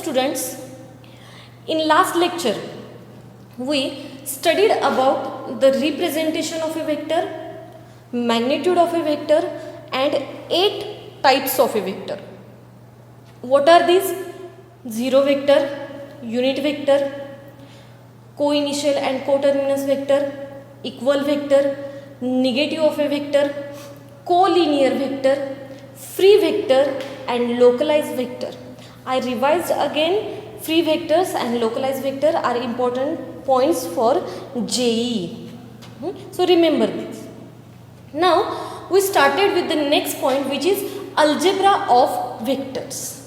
students, in last lecture we studied about the representation of a vector, magnitude of a vector and 8 types of a vector. What are these? Zero vector, unit vector, co-initial and co-terminus vector, equal vector, negative of a vector, collinear vector, free vector and localized vector. I revised again. Free vectors and localized vector are important points for JEE. So remember this. Now we started with the next point, which is algebra of vectors.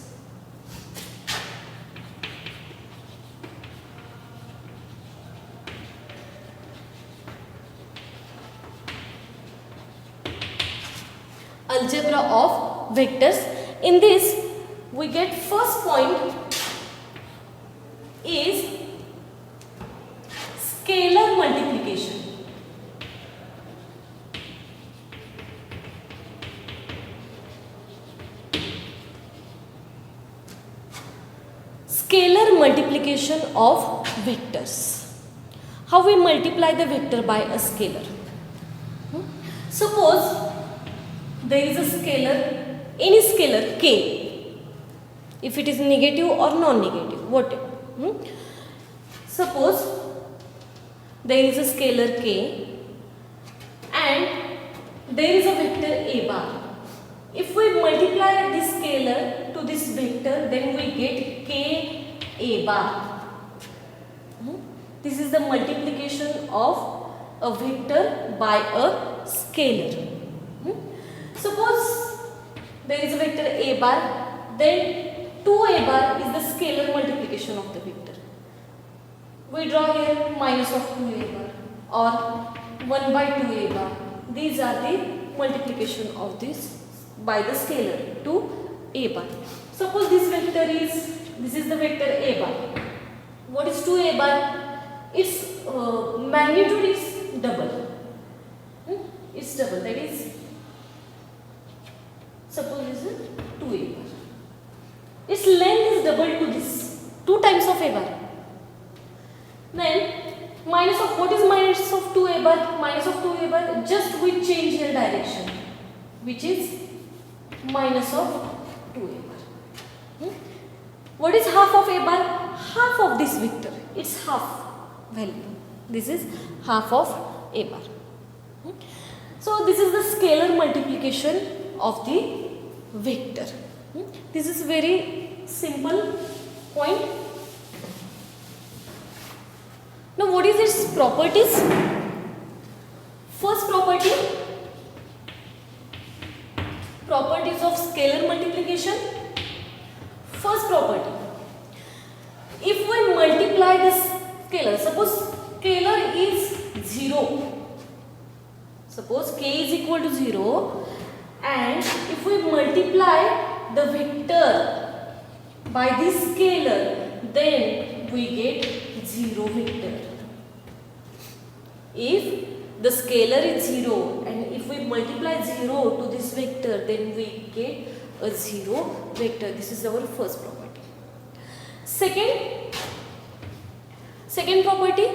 Algebra of vectors. In this we get first point is scalar multiplication. Scalar multiplication of vectors. How we multiply the vector by a scalar? Suppose there is a scalar, any scalar k, if it is negative or non-negative, whatever. Suppose there is a scalar k and there is a vector a bar. If we multiply this scalar to this vector, then we get k a bar. This is the multiplication of a vector by a scalar. Suppose there is a vector a bar, then 2a bar is the scalar multiplication of the vector. We draw here minus of 2a bar or 1 by 2a bar. These are the multiplication of this by the scalar to a bar. Suppose this vector is, this is the vector a bar. What is 2a bar? Its magnitude is double. It's double, that is, suppose this is 2a bar. Its length is double to this, 2 times of a bar. Then minus of, what is minus of 2a bar? Minus of 2a bar, just we change here direction, which is minus of 2a bar. What is half of a bar? Half of this vector, its half value. This is half of a bar. So this is the scalar multiplication of the vector. This is very simple point. Now what is its properties? First property, properties of scalar multiplication. First property, if we multiply this scalar, suppose scalar is 0. Suppose k is equal to 0 and if we multiply the vector by this scalar, then we get 0 vector. If the scalar is 0 and if we multiply 0 to this vector, then we get a 0 vector. This is our first property. Second property,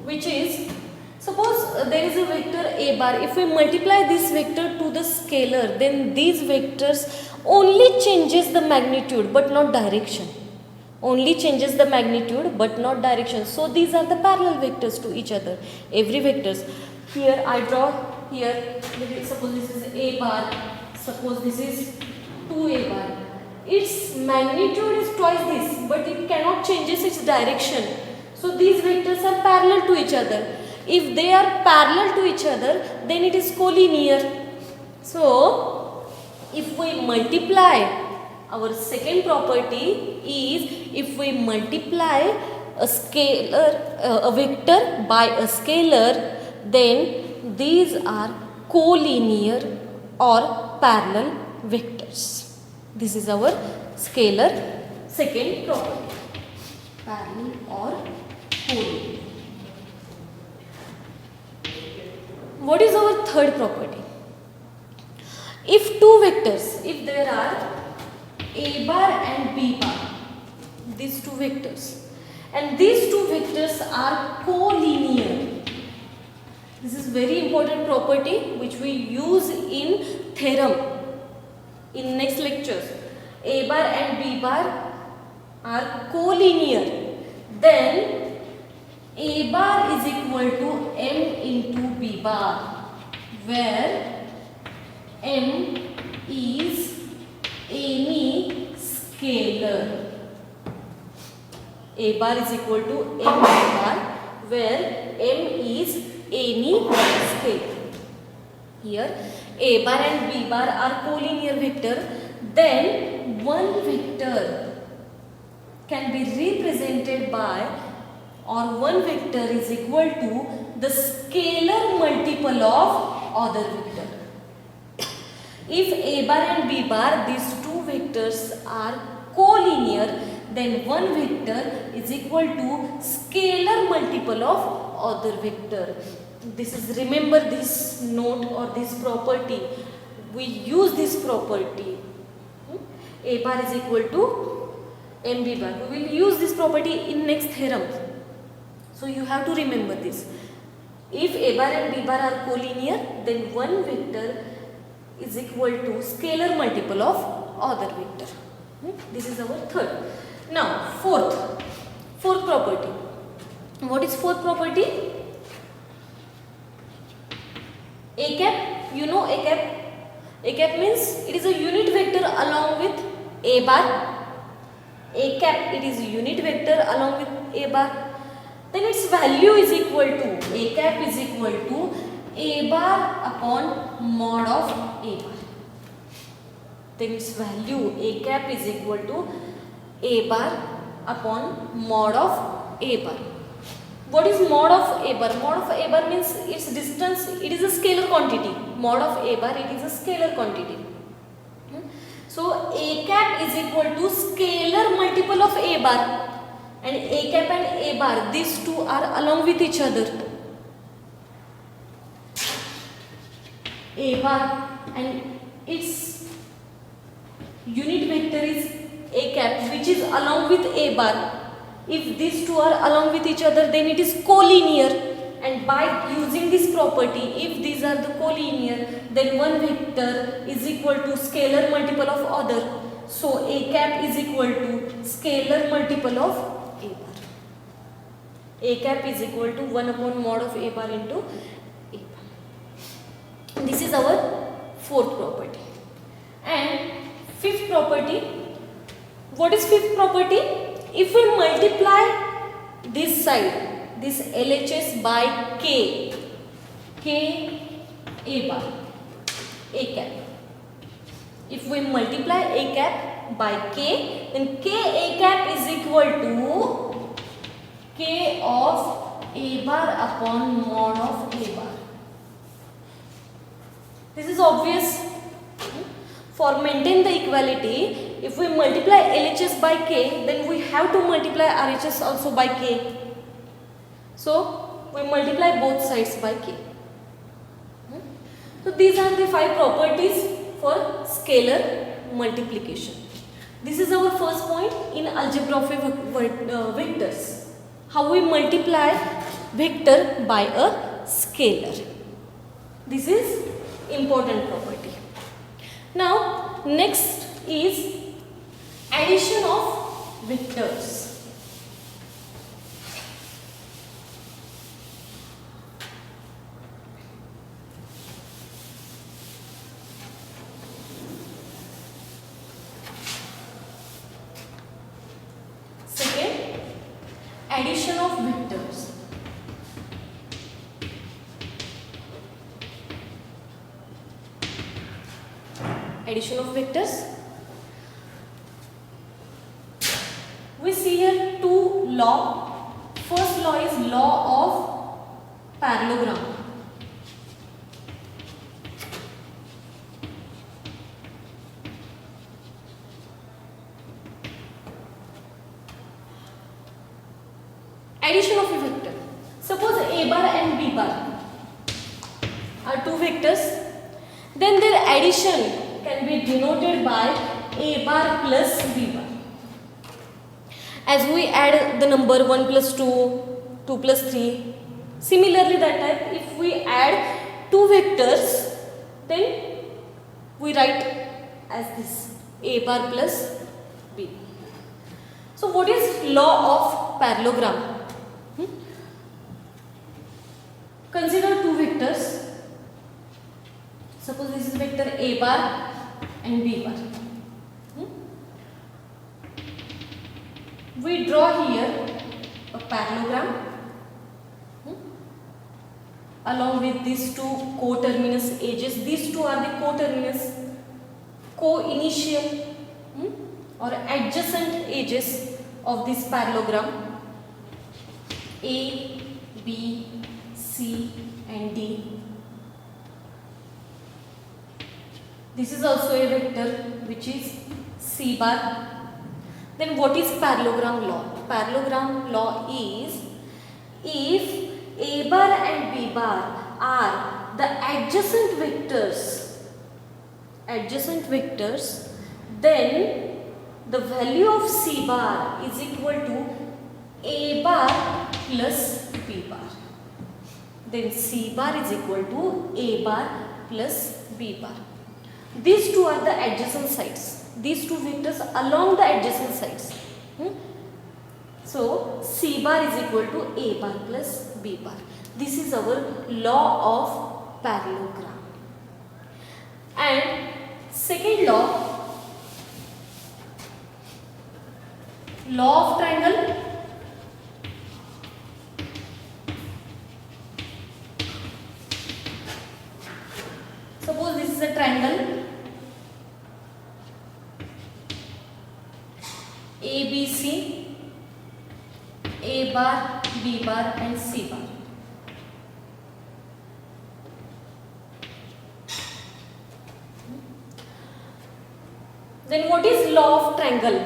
which is, suppose there is a vector a bar. If we multiply this vector to the scalar, then these vectors only changes the magnitude but not direction. Only changes the magnitude but not direction. So these are the parallel vectors to each other. Every vectors. Here I draw here. Suppose this is a bar. Suppose this is 2a bar. Its magnitude is twice this, but it cannot changes its direction. So these vectors are parallel to each other. If they are parallel to each other, then it is collinear. So if we multiply, our second property is, if we multiply a scalar, a vector by a scalar, then these are collinear or parallel vectors. This is our scalar second property, parallel or collinear. What is our third property? If two vectors, if there are a bar and b bar, these two vectors, and these two vectors are collinear. This is very important property which we use in theorem in next lectures. A bar and B bar are collinear. Then A bar is equal to M into B bar, where M is any scalar. A bar is equal to M B bar, where M is any scalar. Here A bar and B bar are collinear vector. Then one vector can be represented by, or one vector is equal to the scalar multiple of other vector. If A bar and B bar, these two vectors are collinear, then one vector is equal to scalar multiple of other vector. This is, remember this note or this property. We use this property. A bar is equal to MB bar. We will use this property in next theorem. So you have to remember this. If A bar and B bar are collinear, then one vector is equal to scalar multiple of other vector. This is our third. Now fourth property. What is fourth property? A cap, you know A cap. A cap means it is a unit vector along with A bar. A cap, it is a unit vector along with A bar. Then its value is equal to, A cap is equal to A bar upon mod of A bar. Then its value, A cap is equal to A bar upon mod of A bar. What is mod of A bar? Mod of A bar means its distance, it is a scalar quantity. Mod of A bar, it is a scalar quantity. So A cap is equal to scalar multiple of A bar, and A cap and A bar, these two are along with each other. A bar and its unit vector is A cap, which is along with A bar. If these two are along with each other, then it is collinear. And by using this property, if these are the collinear, then one vector is equal to scalar multiple of other. So A cap is equal to scalar multiple of A bar. A cap is equal to 1 upon mod of A bar into A bar. This is our fourth property. And fifth property. What is fifth property? If we multiply this side, this LHS by K A bar, A cap. If we multiply A cap by K, then K A cap is equal to K of A bar upon mod of A bar. This is obvious. For maintain the equality, if we multiply LHS by K, then we have to multiply RHS also by K. So we multiply both sides by K. So these are the 5 properties for scalar multiplication. This is our first point in algebra of vectors. How we multiply vector by a scalar. This is important property. Now next is addition of vectors. Second, addition of vectors. Addition of vectors. We see here 2 law. First law is law of parallelogram. Addition of a vector. Suppose A bar and B bar are 2 vectors. Then their addition can be denoted by A bar plus B bar. as we add the number 1 plus 2, 2 plus 3. Similarly that type, if we add two vectors, then we write as this a bar plus b. So what is law of parallelogram? Consider two vectors. Suppose this is vector a bar and b bar. We draw here a parallelogram along with these two coterminous edges. These two are the coterminous, co-initial or adjacent edges of this parallelogram. A, B, C and D. This is also a vector which is C bar. Then what is parallelogram law? Parallelogram law is, if a bar and b bar are the adjacent vectors, then the value of c bar is equal to a bar plus b bar. Then c bar is equal to a bar plus b bar. These two are the adjacent sides. These two vectors along the adjacent sides. So c bar is equal to a bar plus b bar. This is our law of parallelogram. And second law, law of triangle. Suppose this is a triangle ABC, A bar, B bar and C bar. Then what is law of triangle?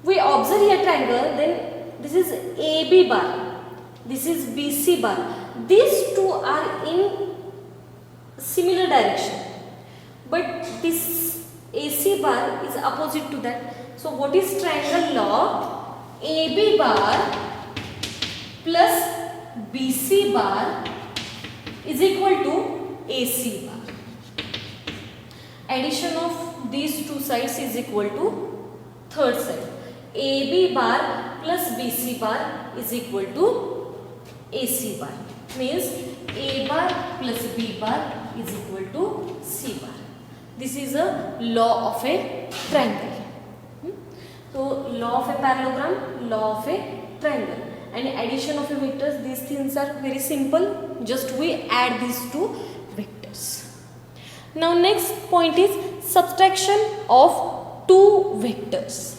We observe here triangle, then this is AB bar, this is BC bar. These two are in similar direction, but this AC bar is opposite to that. So what is triangle law? AB bar plus BC bar is equal to AC bar. Addition of these two sides is equal to third side. AB bar plus BC bar is equal to AC bar. Means A bar plus B bar is equal to C bar. This is a law of a triangle. So law of a parallelogram, law of a triangle, and addition of a vectors. These things are very simple. Just we add these two vectors. Now next point is subtraction of two vectors.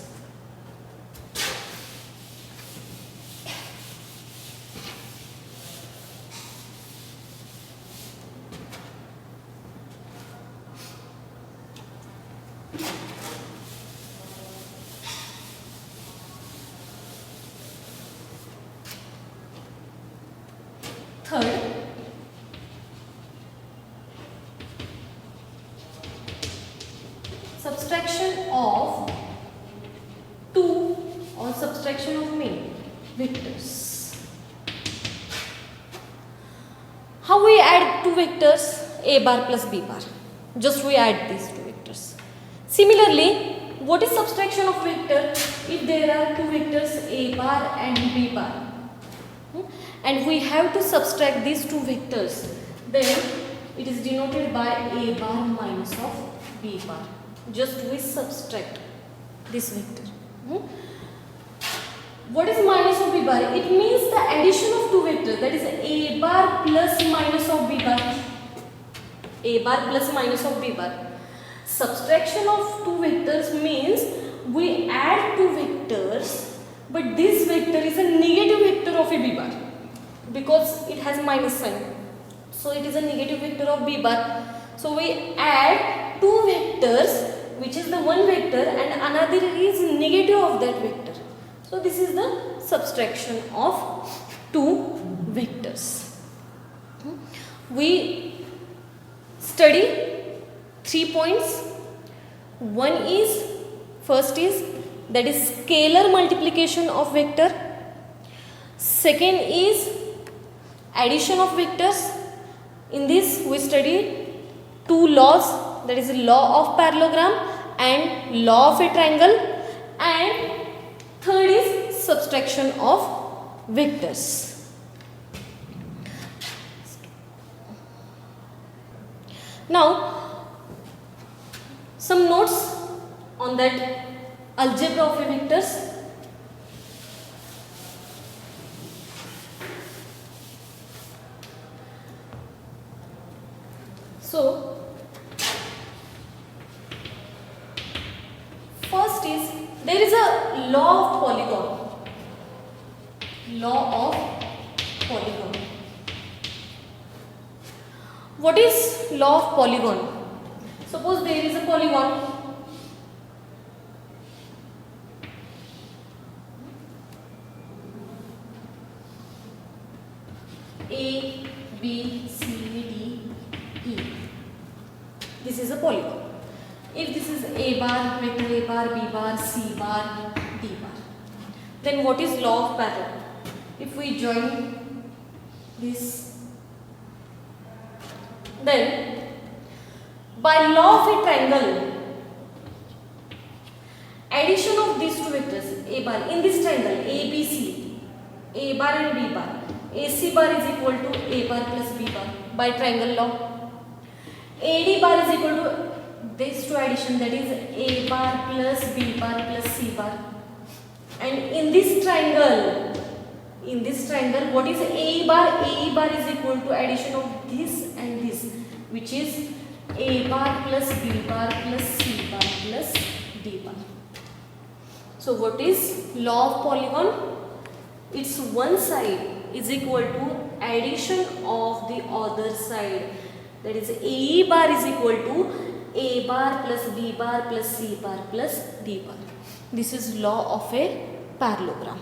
Third, subtraction of two or subtraction of many vectors. How we add two vectors? A bar plus B bar. Just we add these two vectors. Similarly, what is subtraction of vector? If there are two vectors A bar and B bar, and we have to subtract these two vectors, then it is denoted by A bar minus of B bar. Just we subtract this vector. What is minus of B bar? It means the addition of two vectors, that is A bar plus minus of B bar. A bar plus minus of B bar. Subtraction of two vectors means we add two vectors, but this vector is a negative vector of a B bar, because it has minus sign. So it is a negative vector of B bar. So we add two vectors, which is the one vector and another is negative of that vector. So this is the subtraction of two vectors. We study 3 points. One is, first is that is scalar multiplication of vector. Second is addition of vectors. In this we studied two laws, that is law of parallelogram and law of a triangle, and third is subtraction of vectors. Now some notes on that algebra of a vectors. So first is there is a law of polygon. Law of polygon. What is law of polygon? Suppose there is a polygon. A, B, C, D, E. This is a polygon. If this is A bar, vector A bar, B bar, C bar, D bar, then what is law of parallel? If we join this, then by law of a triangle, addition of these two vectors A bar in this triangle A, B, C, A bar and B bar, AC bar is equal to A bar plus B bar by triangle law. AD bar is equal to these two addition, that is A bar plus B bar plus C bar. And in this triangle, what is A bar? A bar is equal to addition of this and this, which is A bar plus B bar plus C bar plus D bar. So what is law of polygon? Its one side is equal to addition of the other side. That is A bar is equal to A bar plus B bar plus C bar plus D bar. This is law of a parallelogram.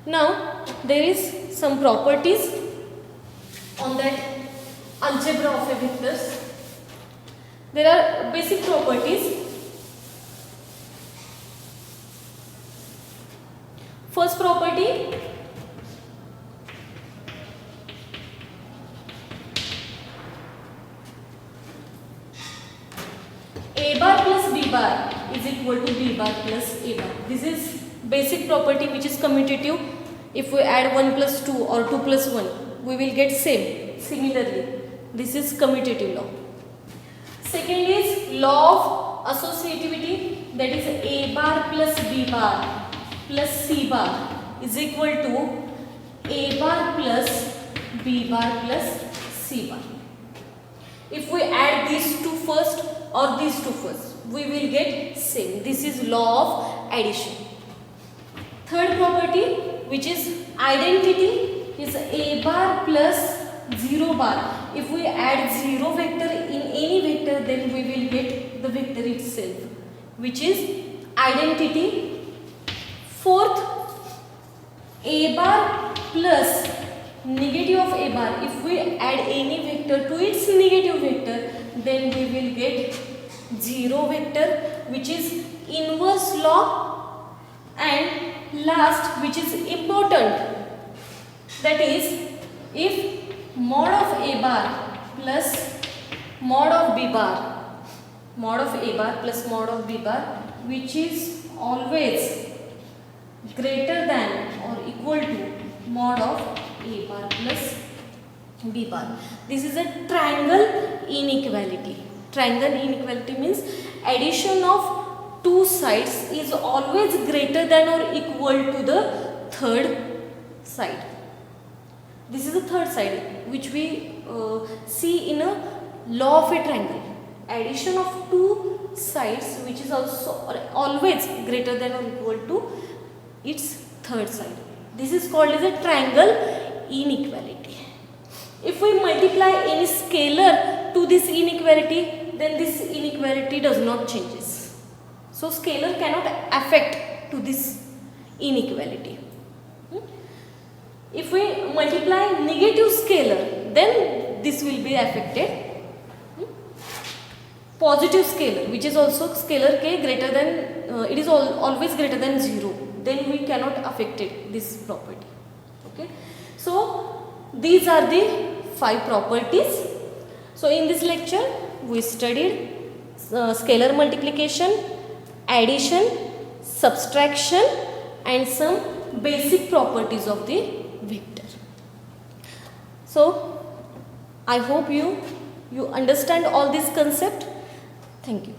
Now there is some properties on that algebra of a vectors. There are basic properties. First property, A bar plus B bar is equal to B bar plus A bar. This is basic property which is commutative. If we add 1 plus 2 or 2 plus 1, we will get same. Similarly, this is commutative law. Second is law of associativity, that is A bar plus B bar plus C bar is equal to A bar plus B bar plus C bar. If we add these two first or these two first, we will get same. This is law of addition. Third property, which is identity, is A bar plus 0 bar. If we add 0 vector in any vector, then we will get the vector itself, which is identity. Fourth, A bar plus negative of A bar. If we add any vector to its negative vector, then we will get 0 vector, which is inverse law. And last, which is important, that is if mod of A bar plus mod of B bar, mod of A bar plus mod of B bar, which is always greater than or equal to mod of A bar plus B bar. This is a triangle inequality. Triangle inequality means addition of two sides is always greater than or equal to the third side. This is the third side which we see in a law of a triangle. Addition of two sides which is also always greater than or equal to its third side. This is called as a triangle inequality. If we multiply any scalar to this inequality, then this inequality does not changes. So scalar cannot affect to this inequality. If we multiply negative scalar, then this will be affected. Positive scalar, which is also scalar k greater than it is always greater than 0, then we cannot affect it, this property. Okay, so these are the 5 properties. So in this lecture we studied scalar multiplication, addition, subtraction and some basic properties of the vector. So I hope you understand all this concept. Thank you.